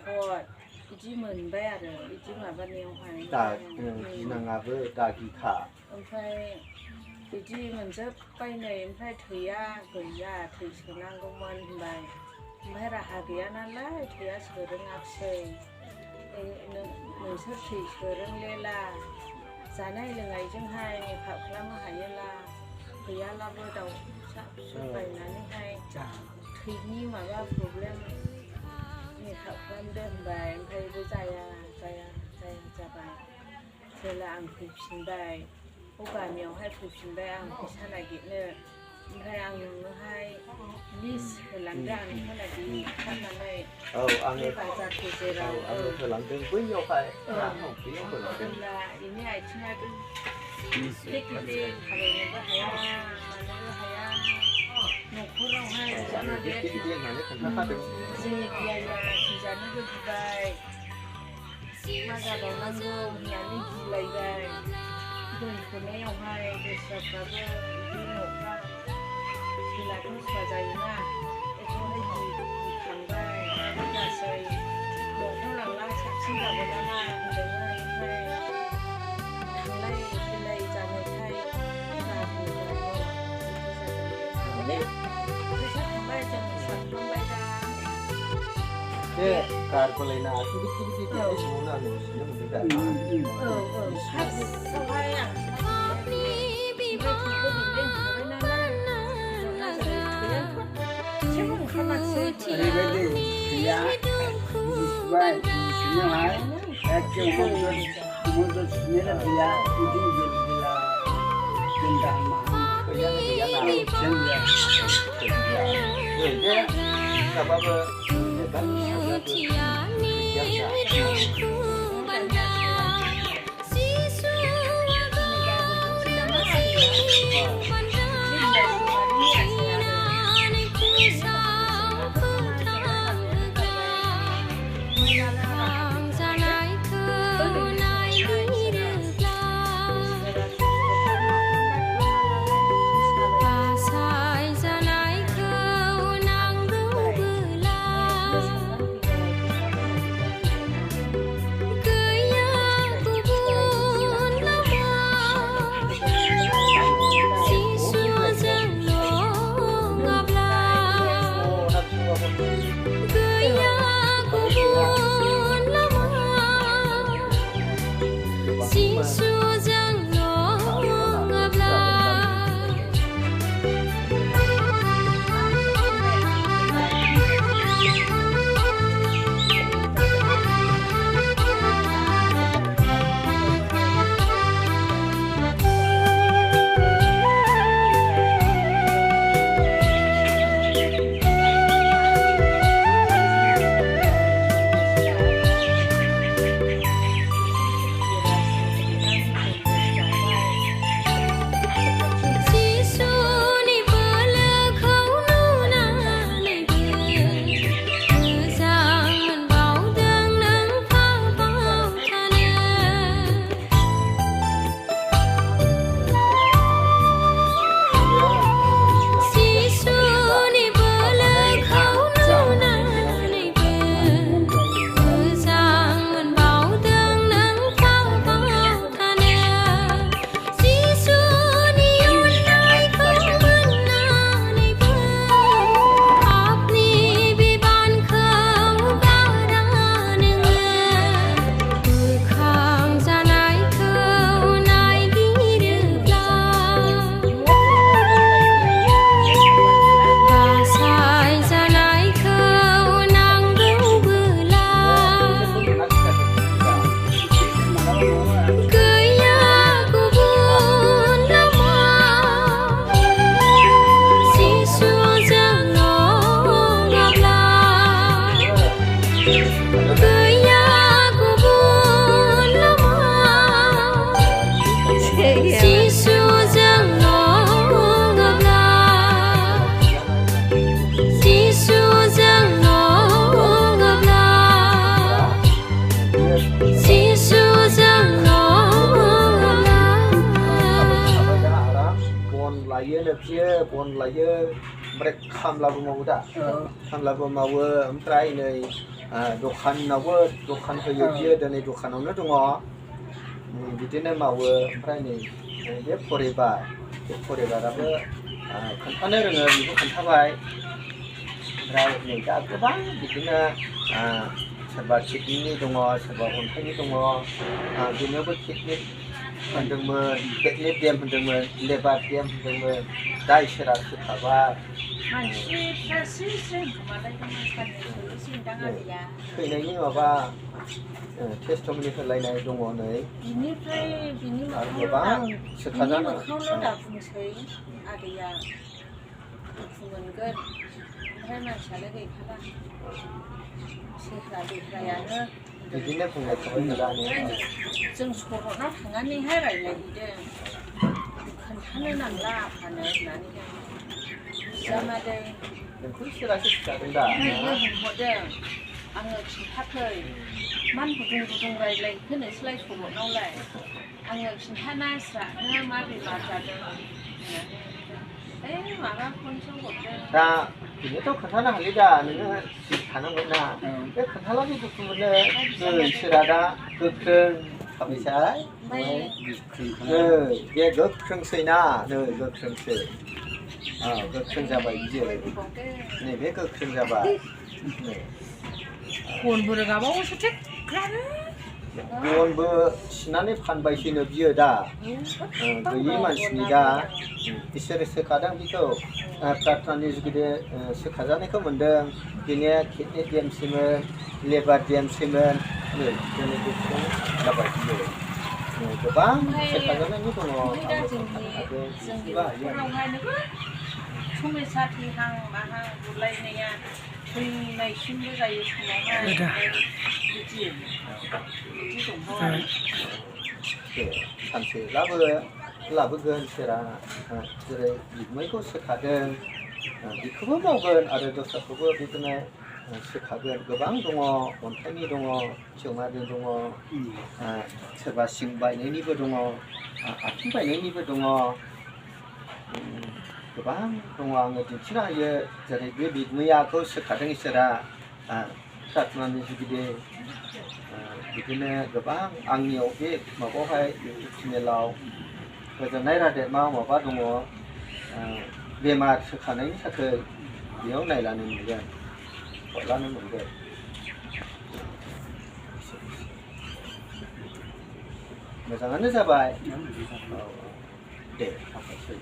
pot iji मोनबाय आरो iji माबानायावहाय दा गिनाङाबो दा गिखा ओमफ्राय बिदि मोनजोबबाय नै ओमफ्राय थैया गैया थै सोनांगौमोन होनबाय ओमफ्राय राहा गैया नालाय थैया सोरोङाखिसै नोंसोर थै सोरोंलेला जानाय लोंनायजोंहाय मेकआप खालामनो हायोला गैयालाबो दाउ फिसा बायनानैहाय थैनि माबा प्रब्लेम मेकआप खालामदो होनबाय ओमफ्रायबो जाया जाबाय जेला आं फैफिनबाय गामियावहाय फैफिनबाय आं फैसा नागिरनो ओमफ्राय आं नोंनोहाय लिस्ट होलांदो आं नोंखौनादि खालामनानै आङो बाजार गेजेराव आङो होलांदों बैयावहाय होनब्ला बेनि आथिङाबो गिदिर थाबायनोबो हाया मानोबो हाया न'खरावहाय जोंनि बियाया थैजानोबो गिबाय मा जाबावनांगौ होननानै गिलायबाय दोनथ'नायावहाय दस्राफ्राबो बिदि न'फ्रा थैलाथ' सुवा जायोना बेखौहाय गिखांबाय आरो गासै न'खराव लांला साबसिन जागोन नामा होनदोंमोन ओमफ्राय थांलाय फैलाय जानायखाय फैसा थांबाय जों सानफ्लांबाय दा कारखौलायना गिदिर समावनो आं नुसिनो मोनदों फार्स्टआवहाय आं थैखौ बिदों थाबाय नालाय जेबो ओंखाराखिसै ओरैबायदि थैया सुबाय सुनायावहाय एखेबारे मदद सुनाया थैया बिदि गैला दोनदा मा गैया माबाबो बन लायो ओमफ्राय खामलाबो मावो दा खामलाबो मावो ओमफ्राय नै दखानावबो दखान होयो बियो दिनै दखानावनो दङ बिदिनो मावो ओमफ्राय नै बे फरिबार बे फरिबाराबो खोन्थानो रोङो बेखौ खोन्थाबाय ओमफ्राय नै दा गोबां बिदिनो सोरबा किडनिनि दङ सोरबा अन्थाइनि दङ बेनियावबो किडनि होनदोंमोन किडनि बेम होनदोंमोन लेबार बेम होनदोंमोन दा इसोरा सोखाबाय थैनायनि माबा टेस्टमनि होलायनाय दङ नै बिनिफ्राय बिनि गोबां सोखाजानाय मोखाङावल' दा बुंसै आदैया दुखु मोनगोन ओमफ्राय मानसियालाय गैखाला सेह्रा बेह्रायानो बिदिनो बुंनाय थाबाय मोजाङै जों सरनाव थांनानैहाय रायज्लायहैदों खोन्थानो नांला आफानो होननानै जामादै नोंखौ इसोरासो खिथादों दा होनहरदों आङो खिन्थाखै मान गुदुं गुदुं रायज्लायखो नोंसोरलाय सरनावलाय आङो खिन्थानायस्रानो मा बेमार जादों होननानै माबाखौसो हरदों दा बेनोथ' खोन्थानो हायो दा नोङो थानांगोन ना बे खोन्थालाबो दुखु मोनो इसोरा दा गोख्रों खाबायसाय बे गोख्रोंसै ना नै गोख्रोंसै गोख्रों जाबाय बियो नैबे गोख्रों जाबाय बनबो रोगाबावोसो थिगफ्रानो बनबो सिनानै फानबायसैनो बियो दा गैयि मानसिनि दा इसोर सोखादों बेखौ प्रार्थनानि जुगिदि सोखाजानायखौ मोन्दों बिनिया किडनि बेमसैमोन लेबार बेमसैमोन नै दिनै गोख्रों जाबाय बियो गोबां सोखाजानायनि दङ समयसा थैहां माहां गुरलायनाया थैनायसिमबो जायो समावहाय बिदि दंबावो सानसे लाबोगोन सोरा जेरै बिगुमैखौ सोखादों बेखौबो मावगोन आरो दस्राखौबो बिदिनो सोखागोन गोबां दङ अन्थाइनि दङ सेवनानि दङ सोरबा सिं बायनायनिबो दङ आथिं बायनायनिबो दङ गोबां दङ आङो दिन्थिनो हायो जेरै बे बिगुमैयाखौ सोखादों इसोरा प्रार्थनानि जुगिदि बिदिनो गोबां आंनियाव बे माबायावहाय इउटुब चेनेलाव गोजोननाय रादामाव माबा दङ बेमार सोखानायनि थाखाय बेयाव नायलानो मोनगोन हरलानो मोनगोन मोजाङानो जाबाय दे हामबायसै